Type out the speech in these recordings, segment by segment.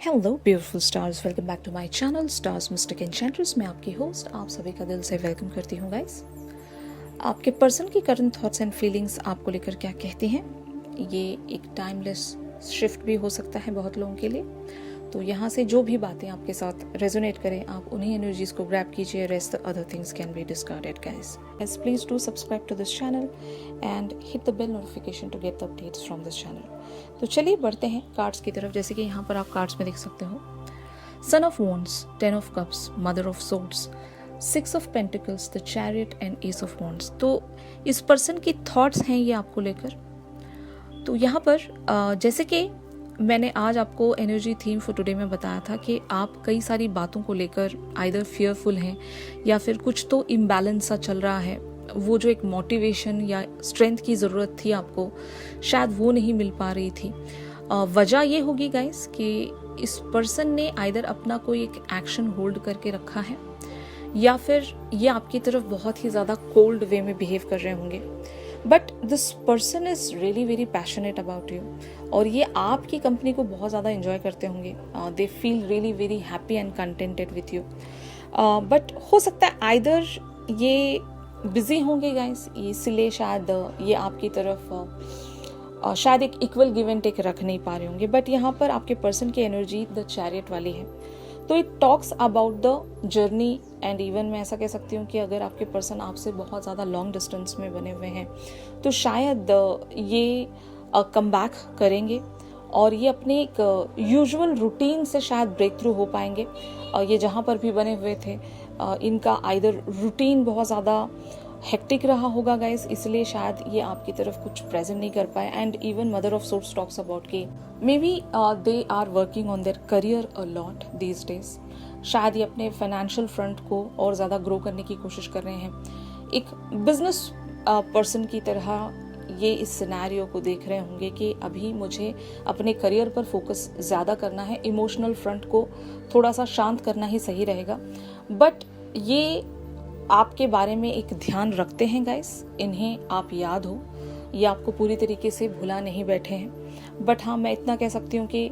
Hello beautiful stars, welcome back to my channel stars mystic enchantress. मैं आपकी host आप सभी का दिल से वेलकम करती हूँ गाइस। आपके पर्सन की करंट थॉट्स एंड फीलिंग्स आपको लेकर क्या कहती हैं, ये एक टाइमलेस शिफ्ट भी हो सकता है बहुत लोगों के लिए। तो यहाँ से जो भी बातें आपके साथ रेजोनेट करें, आप उन्हीं एनर्जीज को ग्रैब कीजिए। Rest the other things can be discarded guys. Please do subscribe to this channel and hit the bell notification to get the updates from this channel. तो चलिए बढ़ते हैं कार्ड्स की तरफ। जैसे कि यहाँ पर आप कार्ड्स में देख सकते हो, son of wands, 10 of cups, mother of swords, 6 of pentacles, the chariot and S of wands. तो इस पर्सन की थॉट्स हैं ये आपको लेकर। तो यहाँ पर जैसे कि मैंने आज आपको एनर्जी थीम फॉर टुडे में बताया था कि आप कई सारी बातों को लेकर आइदर फियरफुल हैं या फिर कुछ तो इम्बैलेंस सा चल रहा है। वो जो एक मोटिवेशन या स्ट्रेंथ की ज़रूरत थी आपको, शायद वो नहीं मिल पा रही थी। वजह ये होगी गाइस कि इस पर्सन ने आइदर अपना कोई एक एक्शन होल्ड करके रखा है या फिर ये आपकी तरफ बहुत ही ज़्यादा कोल्ड वे में बिहेव कर रहे होंगे। But this person is really very passionate about you और ये आपकी कंपनी को बहुत ज़्यादा इन्जॉय करते होंगे। They feel really very happy and contented with you. But हो सकता है आइदर ये बिजी होंगे गाइस, इसलिए शायद ये आपकी तरफ शायद एक इक्वल गिव एंड टेक रख नहीं पा रहे होंगे। बट यहाँ पर आपके पर्सन की एनर्जी द चैरियट वाली है। तो it talks about the journey and even मैं ऐसा कह सकती हूँ कि अगर आपके पर्सन आपसे बहुत ज़्यादा लॉन्ग डिस्टेंस में बने हुए हैं तो शायद ये कम बैक करेंगे और ये अपने एक यूजुअल रूटीन से शायद ब्रेक थ्रू हो पाएंगे। ये जहाँ पर भी बने हुए थे इनका आइदर रूटीन बहुत ज़्यादा हेक्टिक रहा होगा गाइस, इसलिए शायद ये आपकी तरफ कुछ प्रेजेंट नहीं कर पाए। And even mother of sorts talks about कि may be they are working on their career a lot these days. शायद ये अपने फाइनेंशियल फ्रंट को और ज़्यादा ग्रो करने की कोशिश कर रहे हैं। एक बिजनेस पर्सन की तरह ये इस सिनेरियो को देख रहे होंगे कि अभी मुझे अपने करियर पर फोकस ज़्यादा करना है, इमोशनल फ्रंट को थोड़ा सा शांत करना ही सही रहेगा। बट ये आपके बारे में एक ध्यान रखते हैं गाइस, इन्हें आप याद हो, ये आपको पूरी तरीके से भुला नहीं बैठे हैं। बट हाँ, मैं इतना कह सकती हूँ कि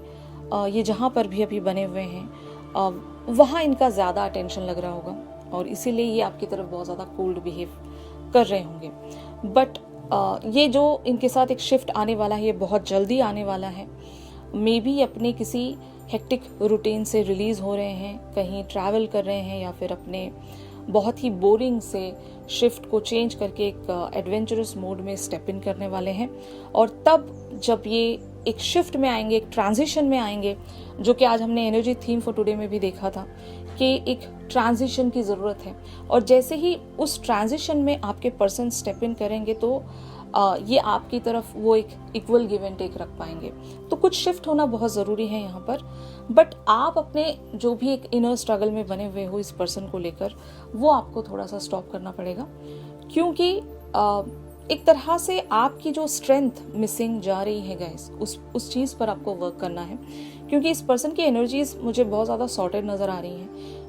ये जहाँ पर भी अभी बने हुए हैं वहाँ इनका ज़्यादा अटेंशन लग रहा होगा और इसीलिए ये आपकी तरफ बहुत ज़्यादा कोल्ड बिहेव कर रहे होंगे। बट ये जो इनके साथ एक शिफ्ट आने वाला है, ये बहुत जल्दी आने वाला है। मे बी अपने किसी हेक्टिक रूटीन से रिलीज़ हो रहे हैं, कहीं ट्रैवल कर रहे हैं या फिर अपने बहुत ही बोरिंग से शिफ्ट को चेंज करके एक एडवेंचरस मोड में स्टेप इन करने वाले हैं। और तब जब ये एक शिफ्ट में आएंगे, एक ट्रांजिशन में आएंगे, जो कि आज हमने एनर्जी थीम फॉर टुडे में भी देखा था कि एक ट्रांजिशन की ज़रूरत है। और जैसे ही उस ट्रांजिशन में आपके पर्सन स्टेप इन करेंगे तो ये आपकी तरफ वो एक इक्वल गिव एंड टेक रख पाएंगे। तो कुछ शिफ्ट होना बहुत ज़रूरी है यहाँ पर। बट आप अपने जो भी एक इनर स्ट्रगल में बने हुए हो इस पर्सन को लेकर, वो आपको थोड़ा सा स्टॉप करना पड़ेगा, क्योंकि एक तरह से आपकी जो स्ट्रेंथ मिसिंग जा रही है गाइस, उस चीज़ पर आपको वर्क करना है। क्योंकि इस पर्सन की एनर्जीज मुझे बहुत ज़्यादा सॉर्टेड नज़र आ रही हैं।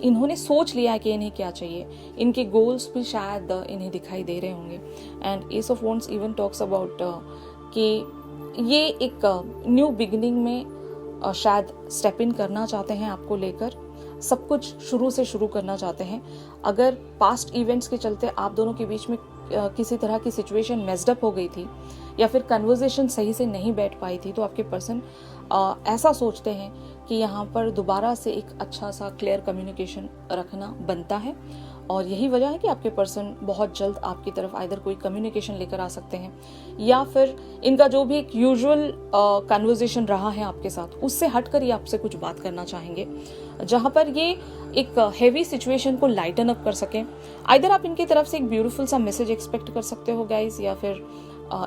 इन्होंने सोच लिया है कि इन्हें क्या चाहिए, इनके गोल्स भी शायद इन्हें दिखाई दे रहे होंगे। And S of wands even talks about कि ये एक न्यू बिगिनिंग में शायद स्टेप इन करना चाहते हैं आपको लेकर, सब कुछ शुरू से शुरू करना चाहते हैं। अगर पास्ट इवेंट्स के चलते आप दोनों के बीच में किसी तरह की सिचुएशन मेस्ड अप हो गई थी या फिर कन्वर्सेशन सही से नहीं बैठ पाई थी, तो आपके पर्सन ऐसा सोचते हैं कि यहाँ पर दोबारा से एक अच्छा सा क्लियर कम्युनिकेशन रखना बनता है। और यही वजह है कि आपके पर्सन बहुत जल्द आपकी तरफ आइदर कोई कम्युनिकेशन लेकर आ सकते हैं या फिर इनका जो भी एक यूजुअल कन्वर्सेशन रहा है आपके साथ, उससे हटकर ये आपसे कुछ बात करना चाहेंगे, जहाँ पर ये एक हेवी सिचुएशन को लाइटन अप कर सकें। आइदर आप इनकी तरफ से एक ब्यूटीफुल सा मैसेज एक्सपेक्ट कर सकते हो गाइस, या फिर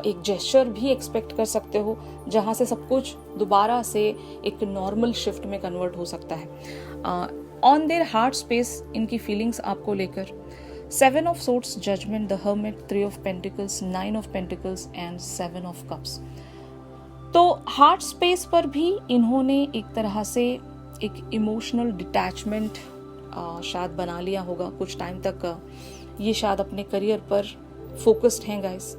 एक जेस्चर भी एक्सपेक्ट कर सकते हो, जहाँ से सब कुछ दोबारा से एक नॉर्मल शिफ्ट में कन्वर्ट हो सकता है। ऑन देयर हार्ट स्पेस इनकी फीलिंग्स आपको लेकर 7 of swords, judgement, the hermit, 3 of pentacles, 9 of pentacles and 7 of cups. तो हार्ट स्पेस पर भी इन्होंने एक तरह से एक इमोशनल डिटैचमेंट शायद बना लिया होगा। कुछ टाइम तक ये शायद अपने करियर पर फोकस्ड हैं गाइस,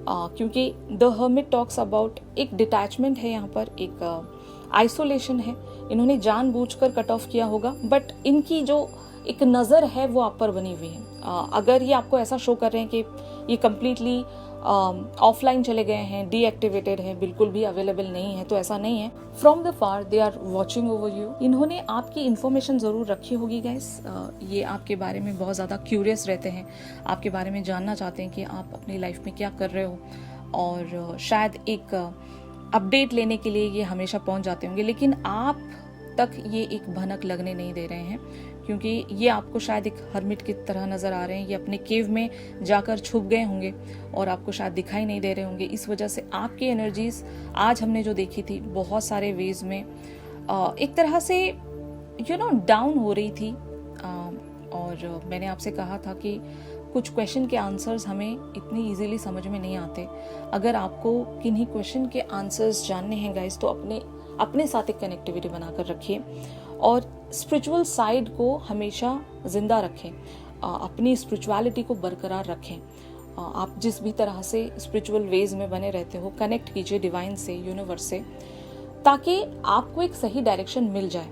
क्योंकि द हर्मिट टॉक्स अबाउट एक डिटैचमेंट है यहाँ पर, एक आइसोलेशन है, इन्होंने जानबूझकर कट ऑफ किया होगा, बट इनकी जो एक नज़र है वो आप पर बनी हुई है। अगर ये आपको ऐसा शो कर रहे हैं कि ये कम्प्लीटली ऑफलाइन चले गए हैं, डीएक्टिवेटेड है, बिल्कुल भी अवेलेबल नहीं है, तो ऐसा नहीं है। From the far they are watching over you. इन्होंने आपकी इन्फॉर्मेशन ज़रूर रखी होगी गाइस। ये आपके बारे में बहुत ज़्यादा क्यूरियस रहते हैं, आपके बारे में जानना चाहते हैं कि आप अपनी लाइफ में क्या कर रहे हो, और शायद एक अपडेट लेने के लिए ये हमेशा पहुंच जाते होंगे, लेकिन आप तक ये एक भनक लगने नहीं दे रहे हैं, क्योंकि ये आपको शायद एक हर्मिट की तरह नज़र आ रहे हैं। ये अपने केव में जाकर छुप गए होंगे और आपको शायद दिखाई नहीं दे रहे होंगे। इस वजह से आपकी एनर्जीज आज हमने जो देखी थी बहुत सारे वेज में एक तरह से डाउन हो रही थी। और मैंने आपसे कहा था कि कुछ क्वेश्चन के आंसर्स हमें इतनी इजीली समझ में नहीं आते। अगर आपको किन्हीं क्वेश्चन के आंसर्स जानने हैं गाइस, तो अपने साथ एक कनेक्टिविटी बनाकर रखिए और स्पिरिचुअल साइड को हमेशा जिंदा रखें, अपनी स्पिरिचुअलिटी को बरकरार रखें। आप जिस भी तरह से स्पिरिचुअल वेज में बने रहते हो, कनेक्ट कीजिए डिवाइन से, यूनिवर्स से, ताकि आपको एक सही डायरेक्शन मिल जाए।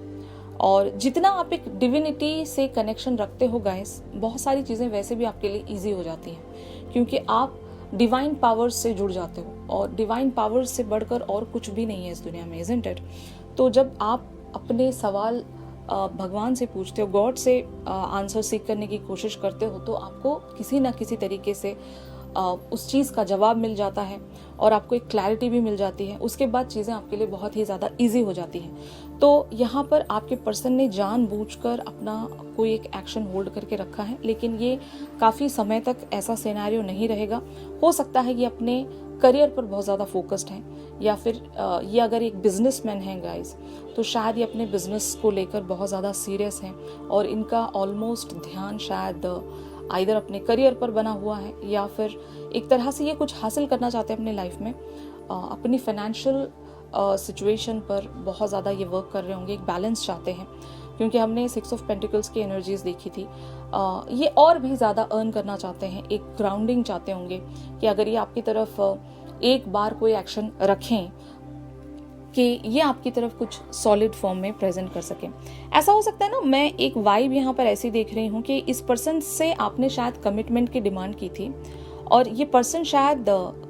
और जितना आप एक डिविनिटी से कनेक्शन रखते हो गाइस, बहुत सारी चीज़ें वैसे भी आपके लिए ईजी हो जाती हैं, क्योंकि आप डिवाइन पावर्स से जुड़ जाते हो, और डिवाइन पावर्स से बढ़कर और कुछ भी नहीं है इस दुनिया में, इज़न्ट इट? तो जब आप अपने सवाल भगवान से पूछते हो, गॉड से आंसर सीख करने की कोशिश करते हो, तो आपको किसी ना किसी तरीके से उस चीज़ का जवाब मिल जाता है और आपको एक क्लैरिटी भी मिल जाती है। उसके बाद चीज़ें आपके लिए बहुत ही ज़्यादा इजी हो जाती हैं। तो यहाँ पर आपके पर्सन ने जानबूझकर अपना कोई एक एक्शन होल्ड करके रखा है, लेकिन ये काफ़ी समय तक ऐसा सिनेरियो नहीं रहेगा। हो सकता है ये अपने करियर पर बहुत ज़्यादा फोकस्ड हैं, या फिर ये अगर एक बिजनेसमैन है गाइस, तो शायद ये अपने बिजनेस को लेकर बहुत ज़्यादा सीरियस हैं, और इनका ऑलमोस्ट ध्यान शायद आइदर अपने करियर पर बना हुआ है, या फिर एक तरह से ये कुछ हासिल करना चाहते हैं अपने लाइफ में। अपनी फाइनेंशियल सिचुएशन पर बहुत ज़्यादा ये वर्क कर रहे होंगे, एक बैलेंस चाहते हैं, क्योंकि हमने 6 ऑफ पेंटिकल्स की एनर्जीज देखी थी। ये और भी ज़्यादा अर्न करना चाहते हैं, एक ग्राउंडिंग चाहते होंगे कि अगर ये आपकी तरफ एक बार कोई एक्शन रखें कि ये आपकी तरफ कुछ सॉलिड फॉर्म में प्रेजेंट कर सकें। ऐसा हो सकता है ना, मैं एक वाइब यहाँ पर ऐसी देख रही हूँ कि इस पर्सन से आपने शायद कमिटमेंट की डिमांड की थी, और ये पर्सन शायद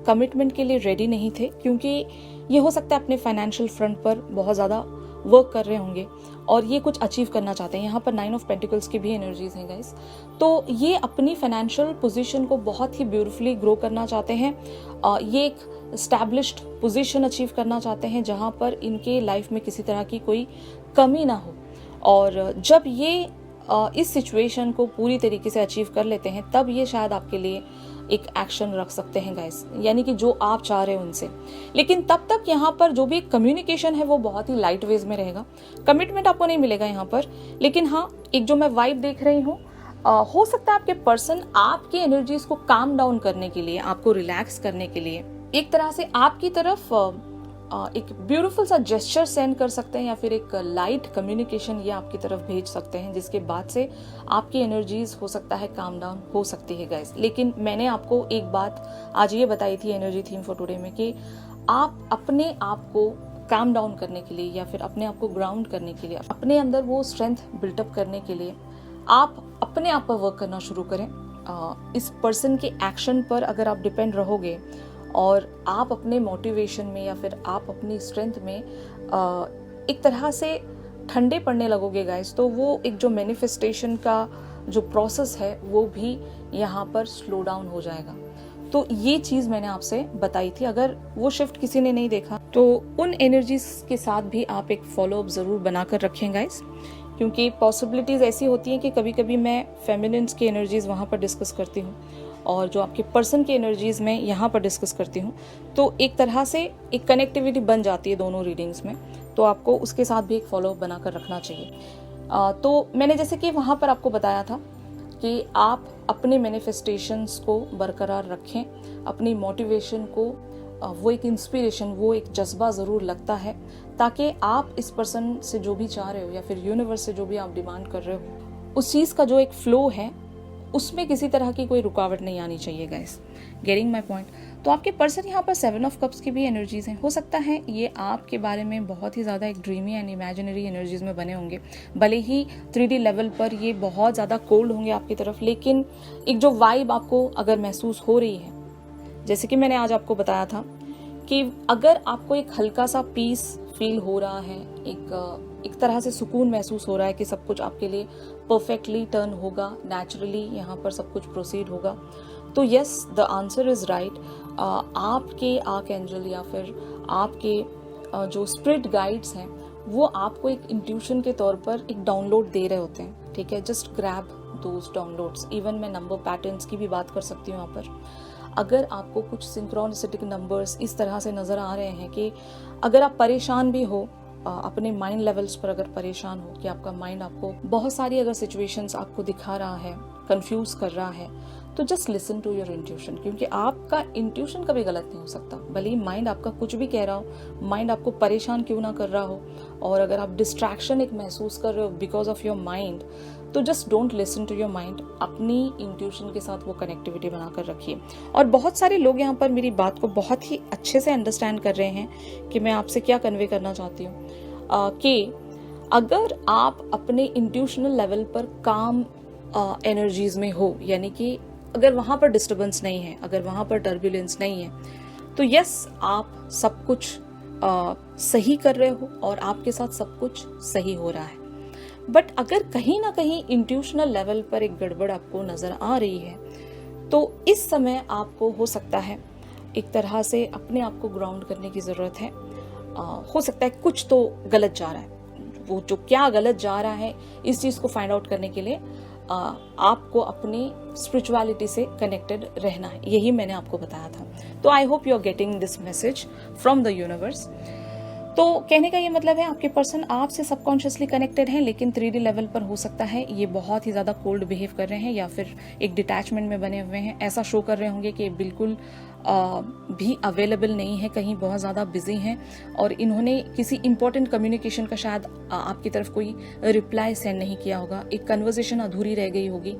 कमिटमेंट के लिए रेडी नहीं थे, क्योंकि ये हो सकता है अपने फाइनेंशियल फ्रंट पर बहुत ज़्यादा वर्क कर रहे होंगे और ये कुछ अचीव करना चाहते हैं। यहाँ पर 9 ऑफ पेंटिकल्स की भी एनर्जीज हैं गाइस। तो ये अपनी फाइनेंशियल पोजीशन को बहुत ही ब्यूटीफुली ग्रो करना चाहते हैं। ये एक एस्टैब्लिश्ड पोजीशन अचीव करना चाहते हैं जहाँ पर इनके लाइफ में किसी तरह की कोई कमी ना हो, और जब ये इस सिचुएशन को पूरी तरीके से अचीव कर लेते हैं, तब ये शायद आपके लिए एक एक्शन रख सकते हैं गाइस, यानी कि जो आप चाह रहे हो उनसे। लेकिन तब तक यहाँ पर जो भी कम्युनिकेशन है वो बहुत ही लाइट वेज में रहेगा। कमिटमेंट आपको नहीं मिलेगा यहाँ पर, लेकिन हाँ, एक जो मैं वाइब देख रही हूँ, हो सकता है आपके पर्सन आपकी एनर्जीज को काम डाउन करने के लिए, आपको रिलैक्स करने के लिए एक तरह से आपकी तरफ एक ब्यूटीफुल सा जेस्चर सेंड कर सकते हैं, या फिर एक लाइट कम्युनिकेशन ये आपकी तरफ भेज सकते हैं, जिसके बाद से आपकी एनर्जीज हो सकता है काम डाउन हो सकती है गाइस। लेकिन मैंने आपको एक बात आज ये बताई थी एनर्जी थीम फॉर टुडे में, कि आप अपने आप को काम डाउन करने के लिए, या फिर अपने आप को ग्राउंड करने के लिए, अपने अंदर वो स्ट्रेंथ बिल्टअप करने के लिए आप अपने आप पर वर्क करना शुरू करें। इस पर्सन के एक्शन पर अगर आप डिपेंड रहोगे और आप अपने मोटिवेशन में या फिर आप अपनी स्ट्रेंथ में एक तरह से ठंडे पड़ने लगोगे गाइस, तो वो एक जो मैनिफेस्टेशन का जो प्रोसेस है वो भी यहाँ पर स्लो डाउन हो जाएगा। तो ये चीज़ मैंने आपसे बताई थी। अगर वो शिफ्ट किसी ने नहीं देखा तो उन एनर्जीज के साथ भी आप एक फॉलोअप ज़रूर बनाकर रखें गाइस, क्योंकि पॉसिबिलिटीज़ ऐसी होती हैं कि कभी कभी मैं फेमिनिन्स की एनर्जीज़ वहाँ पर डिस्कस करती हूँ और जो आपके पर्सन की एनर्जीज़ में यहाँ पर डिस्कस करती हूँ, तो एक तरह से एक कनेक्टिविटी बन जाती है दोनों रीडिंग्स में। तो आपको उसके साथ भी एक फॉलोअप बनाकर रखना चाहिए। तो मैंने जैसे कि वहाँ पर आपको बताया था कि आप अपने मैनिफेस्टेशंस को बरकरार रखें, अपनी मोटिवेशन को, वो एक इंस्पिरेशन, वो एक जज्बा ज़रूर लगता है, ताकि आप इस पर्सन से जो भी चाह रहे हो या फिर यूनिवर्स से जो भी आप डिमांड कर रहे हो, उस चीज़ का जो एक फ्लो है उसमें किसी तरह की कोई रुकावट नहीं आनी चाहिए गाइस। Getting my point. तो आपके पर्सन यहाँ पर 7 ऑफ कप्स की भी एनर्जीज हैं। हो सकता है ये आपके बारे में बहुत ही ज़्यादा एक ड्रीमी एंड इमेजिनरी एनर्जीज में बने होंगे। भले ही 3D लेवल पर ये बहुत ज़्यादा कोल्ड होंगे आपकी तरफ, लेकिन एक जो वाइब आपको अगर महसूस हो रही है, जैसे कि मैंने आज आपको बताया था कि अगर आपको एक हल्का सा पीस फील हो रहा है, एक तरह से सुकून महसूस हो रहा है कि सब कुछ आपके लिए परफेक्टली टर्न होगा, नेचुरली यहाँ पर सब कुछ प्रोसीड होगा, तो yes the answer is right. आपके आर्क एंजल या फिर आपके जो स्पिरिट गाइड्स हैं वो आपको एक इंट्यूशन के तौर पर एक डाउनलोड दे रहे होते हैं, ठीक है। Just grab those downloads. Even मैं नंबर पैटर्न्स की भी बात कर सकती हूँ यहाँ पर। अगर आपको कुछ सिंक्रोनिसिटिक नंबर्स इस तरह से नज़र आ रहे हैं कि अगर आप परेशान भी हो, अपने माइंड लेवल्स पर अगर परेशान हो कि आपका माइंड आपको बहुत सारी अगर सिचुएशंस आपको दिखा रहा है, कंफ्यूज कर रहा है, तो just listen to your intuition, क्योंकि आपका इंट्यूशन कभी गलत नहीं हो सकता। भले ही माइंड आपका कुछ भी कह रहा हो, माइंड आपको परेशान क्यों ना कर रहा हो, और अगर आप डिस्ट्रैक्शन एक महसूस कर रहे हो बिकॉज ऑफ योर माइंड, तो just don't listen to your mind. अपनी इंट्यूशन के साथ वो कनेक्टिविटी बनाकर रखिए। और बहुत सारे लोग यहाँ पर मेरी बात को बहुत ही अच्छे से अंडरस्टैंड कर रहे हैं कि मैं आपसे क्या कन्वे करना चाहती हूँ, कि अगर आप अपने इंट्यूशनल लेवल पर काम एनर्जीज में हो, यानी कि अगर वहाँ पर डिस्टर्बेंस नहीं है, अगर वहाँ पर टर्बुलेंस नहीं है, तो यस आप सब कुछ सही कर रहे हो और आपके साथ सब कुछ सही हो रहा है। बट अगर कहीं ना कहीं इंट्यूशनल लेवल पर एक गड़बड़ आपको नज़र आ रही है, तो इस समय आपको हो सकता है एक तरह से अपने आप को ग्राउंड करने की ज़रूरत है। हो सकता है कुछ तो गलत जा रहा है, वो जो क्या गलत जा रहा है इस चीज़ को फाइंड आउट करने के लिए आपको अपनी स्पिरिचुअलिटी से कनेक्टेड रहना है। यही मैंने आपको बताया था। तो I hope you are getting this message from the universe. तो कहने का ये मतलब है आपके पर्सन आपसे सबकॉन्शियसली कनेक्टेड हैं, लेकिन 3D लेवल पर हो सकता है ये बहुत ही ज़्यादा कोल्ड बिहेव कर रहे हैं या फिर एक डिटैचमेंट में बने हुए हैं। ऐसा शो कर रहे होंगे कि बिल्कुल भी अवेलेबल नहीं है, कहीं बहुत ज़्यादा बिजी हैं, और इन्होंने किसी इंपॉर्टेंट कम्युनिकेशन का शायद आपकी तरफ कोई रिप्लाई सेंड नहीं किया होगा। एक कन्वर्सेशन अधूरी रह गई होगी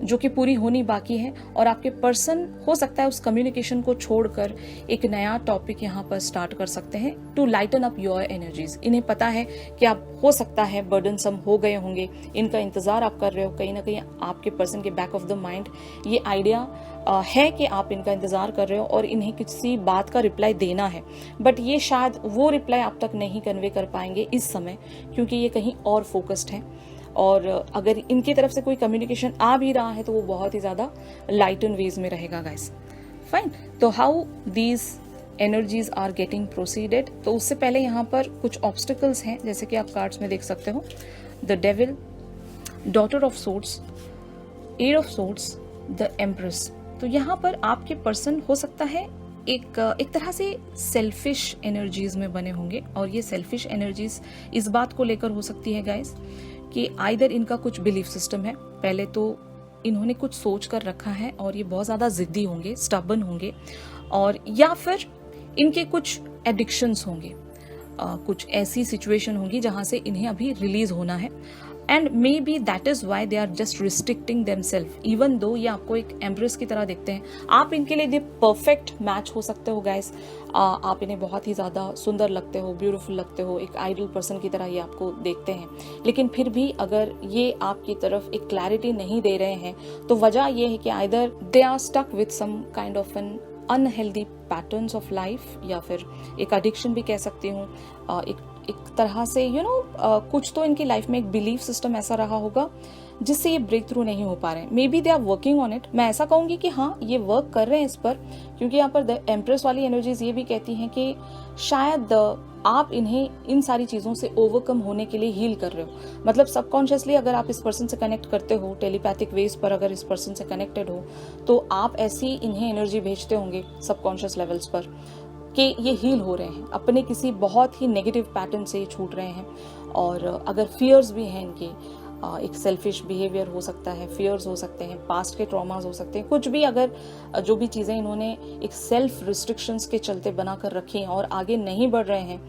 जो कि पूरी होनी बाकी है, और आपके पर्सन हो सकता है उस कम्युनिकेशन को छोड़कर एक नया टॉपिक यहाँ पर स्टार्ट कर सकते हैं to lighten up your energies. इन्हें पता है कि आप हो सकता है बर्डनसम हो गए होंगे, इनका इंतजार आप कर रहे हो। कहीं ना कहीं आपके पर्सन के बैक ऑफ द माइंड ये आइडिया है कि आप इनका इंतजार कर रहे हो और इन्हें किसी बात का रिप्लाई देना है, बट ये शायद वो रिप्लाई आप तक नहीं कन्वे कर पाएंगे इस समय, क्योंकि ये कहीं और फोकस्ड है। और अगर इनकी तरफ से कोई कम्युनिकेशन आ भी रहा है तो वो बहुत ही ज़्यादा लाइटन वेज में रहेगा गाइस। फाइन। तो how these energies are getting proceeded, तो उससे पहले यहाँ पर कुछ ऑब्स्टिकल्स हैं, जैसे कि आप कार्ड्स में देख सकते हो, the devil, daughter of swords, eight of swords, the empress. तो यहाँ पर आपके पर्सन हो सकता है एक तरह से सेल्फिश एनर्जीज में बने होंगे, और ये सेल्फिश एनर्जीज इस बात को लेकर हो सकती है गाइस कि आइदर इनका कुछ बिलीफ सिस्टम है, पहले तो इन्होंने कुछ सोच कर रखा है और ये बहुत ज़्यादा जिद्दी होंगे, स्टबन होंगे, और या फिर इनके कुछ एडिक्शंस होंगे, कुछ ऐसी सिचुएशन होगी जहाँ से इन्हें अभी रिलीज होना है, and may be that is why they are just restricting themself, even though ये आपको एक एम्प्रेस की तरह देखते हैं। आप इनके लिए दे परफेक्ट मैच हो सकते हो गाइस। आप इन्हें बहुत ही ज़्यादा सुंदर लगते हो, ब्यूटीफुल लगते हो, एक आइडल पर्सन की तरह ये आपको देखते हैं, लेकिन फिर भी अगर ये आपकी तरफ एक क्लैरिटी नहीं दे रहे हैं तो वजह ये है कि either they are stuck with some kind of an unhealthy patterns of life, या फिर एक एडिक्शन भी कह सकती हूँ, एक तरह से कुछ तो इनकी लाइफ में एक बिलीफ सिस्टम ऐसा रहा होगा जिससे ये ब्रेक थ्रू नहीं हो पा रहे हैं। May B they are working on it. मैं ऐसा कहूंगी कि हाँ, ये वर्क कर रहे हैं इस पर, क्योंकि यहाँ पर द एम्प्रेस वाली एनर्जीज ये भी कहती हैं कि शायद आप इन्हें इन सारी चीज़ों से ओवरकम होने के लिए हील कर रहे हो। मतलब सबकॉन्शियसली अगर आप इस पर्सन से कनेक्ट करते हो, टेलीपैथिक वेज पर अगर इस पर्सन से कनेक्टेड हो, तो आप ऐसी इन्हें एनर्जी भेजते होंगे सबकॉन्शियस लेवल्स पर कि ये हील हो रहे हैं, अपने किसी बहुत ही नेगेटिव पैटर्न से छूट रहे हैं। और अगर फियर्स भी हैं इनके, एक सेल्फिश बिहेवियर हो सकता है, फियर्स हो सकते हैं, पास्ट के ट्रॉमास हो सकते हैं, कुछ भी, अगर जो भी चीज़ें इन्होंने एक सेल्फ रिस्ट्रिक्शंस के चलते बना कर रखी हैं और आगे नहीं बढ़ रहे हैं,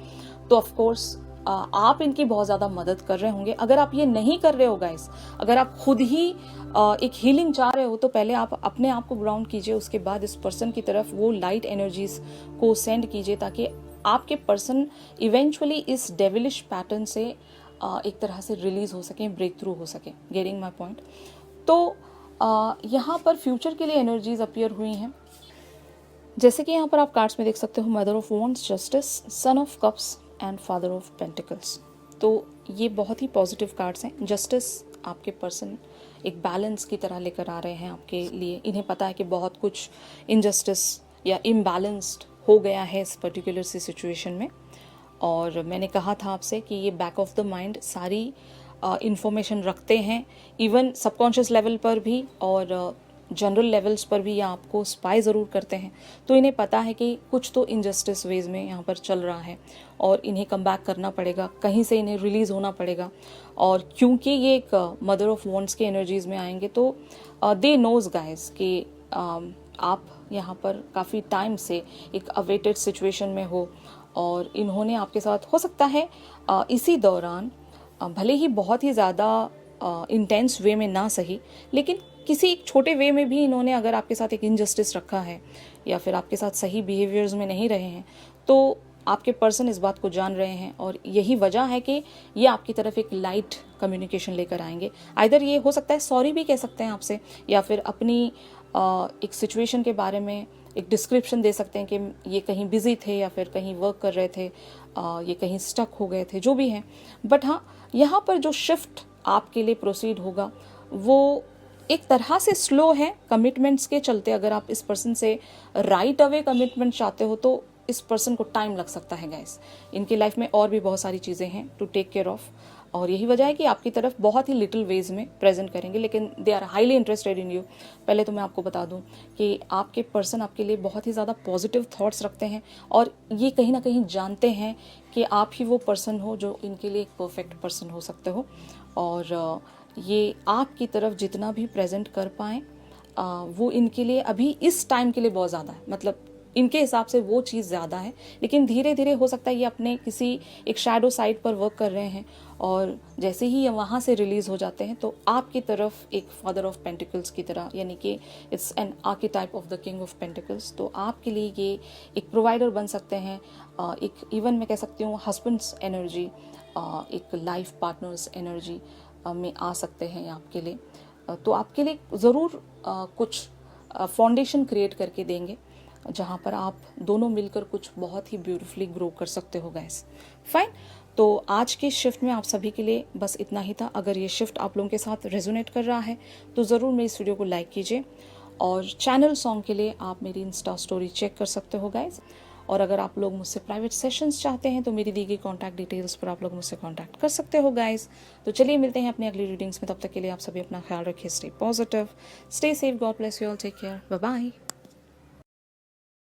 तो ऑफ कोर्स आप इनकी बहुत ज़्यादा मदद कर रहे होंगे। अगर आप ये नहीं कर रहे हो गाइस, अगर आप खुद ही एक हीलिंग चाह रहे हो, तो पहले आप अपने आप को ग्राउंड कीजिए, उसके बाद इस पर्सन की तरफ वो लाइट एनर्जीज को सेंड कीजिए, ताकि आपके पर्सन इवेंचुअली इस डेविलिश पैटर्न से एक तरह से रिलीज हो सके, ब्रेक थ्रू हो सके। Getting my point. तो यहाँ पर फ्यूचर के लिए एनर्जीज अपीयर हुई हैं, जैसे कि यहाँ पर आप कार्ड्स में देख सकते हो, mother of wands, justice, son of cups and father of pentacles. तो ये बहुत ही पॉजिटिव कार्ड्स हैं। जस्टिस, आपके पर्सन एक बैलेंस की तरह लेकर आ रहे हैं आपके लिए। इन्हें पता है कि बहुत कुछ इनजस्टिस या इम्बैलेंस्ड हो गया है इस पर्टिकुलर सी सिचुएशन में, और मैंने कहा था आपसे कि ये बैक ऑफ द माइंड सारी इंफॉर्मेशन रखते हैं, इवन सबकॉन्शियस लेवल पर भी और जनरल लेवल्स पर भी ये आपको स्पाई ज़रूर करते हैं। तो इन्हें पता है कि कुछ तो इनजस्टिस वेज में यहाँ पर चल रहा है और इन्हें कम बैक करना पड़ेगा, कहीं से इन्हें रिलीज़ होना पड़ेगा। और क्योंकि ये एक मदर ऑफ वॉन्ड्स के एनर्जीज़ में आएंगे, तो दे नोज गाइज कि आप यहाँ पर काफ़ी टाइम से एक अवेटेड सिचुएशन में हो, और इन्होंने आपके साथ हो सकता है इसी दौरान भले ही बहुत ही ज़्यादा इंटेंस वे में ना सही, लेकिन किसी एक छोटे वे में भी इन्होंने अगर आपके साथ एक इनजस्टिस रखा है या फिर आपके साथ सही बिहेवियर्स में नहीं रहे हैं, तो आपके पर्सन इस बात को जान रहे हैं, और यही वजह है कि ये आपकी तरफ एक लाइट कम्युनिकेशन लेकर आएंगे। आइदर ये हो सकता है सॉरी भी कह सकते हैं आपसे, या फिर अपनी एक सिचुएशन के बारे में एक डिस्क्रिप्शन दे सकते हैं कि ये कहीं बिजी थे या फिर कहीं वर्क कर रहे थे, ये कहीं स्टक हो गए थे, जो भी है। बट हाँ, यहाँ पर जो शिफ्ट आपके लिए प्रोसीड होगा वो एक तरह से स्लो है कमिटमेंट्स के चलते। अगर आप इस पर्सन से राइट अवे कमिटमेंट चाहते हो तो इस पर्सन को टाइम लग सकता है गाइस। इनकी लाइफ में और भी बहुत सारी चीज़ें हैं टू टेक केयर ऑफ, और यही वजह है कि आपकी तरफ बहुत ही लिटिल वेज में प्रेजेंट करेंगे, लेकिन they are highly interested in you. पहले तो मैं आपको बता दूं कि आपके पर्सन आपके लिए बहुत ही ज़्यादा पॉजिटिव थॉट्स रखते हैं, और ये कहीं ना कहीं जानते हैं कि आप ही वो पर्सन हो जो इनके लिए एक परफेक्ट पर्सन हो सकते हो। और ये आपकी तरफ जितना भी प्रेजेंट कर पाएँ वो इनके लिए अभी इस टाइम के लिए बहुत ज़्यादा है, मतलब इनके हिसाब से वो चीज़ ज़्यादा है। लेकिन धीरे धीरे हो सकता है ये अपने किसी एक शैडो साइड पर वर्क कर रहे हैं, और जैसे ही ये वहाँ से रिलीज़ हो जाते हैं तो आपकी तरफ एक फादर ऑफ पेंटिकल्स की तरह, यानी कि it's an archetype of the king of pentacles, तो आपके लिए ये एक प्रोवाइडर बन सकते हैं, एक इवन मैं कह सकती हूँ हस्बैंड्स एनर्जी, एक लाइफ पार्टनर्स एनर्जी में आ सकते हैं आपके लिए। तो आपके लिए ज़रूर कुछ फाउंडेशन क्रिएट करके देंगे जहाँ पर आप दोनों मिलकर कुछ बहुत ही ब्यूटीफुली ग्रो कर सकते हो गाइस। फाइन, तो आज के शिफ्ट में आप सभी के लिए बस इतना ही था। अगर ये शिफ्ट आप लोगों के साथ रेजोनेट कर रहा है तो ज़रूर मेरी इस वीडियो को लाइक कीजिए, और चैनल सॉन्ग के लिए आप मेरी इंस्टा स्टोरी चेक कर सकते हो गाइस। और अगर आप लोग मुझसे प्राइवेट सेशंस चाहते हैं तो मेरी दी गई कॉन्टैक्ट डिटेल्स पर आप लोग मुझसे कॉन्टैक्ट कर सकते हो गाइस। तो चलिए मिलते हैं अपनी अगली रीडिंग्स में, तब तक के लिए आप सभी अपना ख्याल रखिए, stay positive, stay safe, God bless you all, take care, bye bye.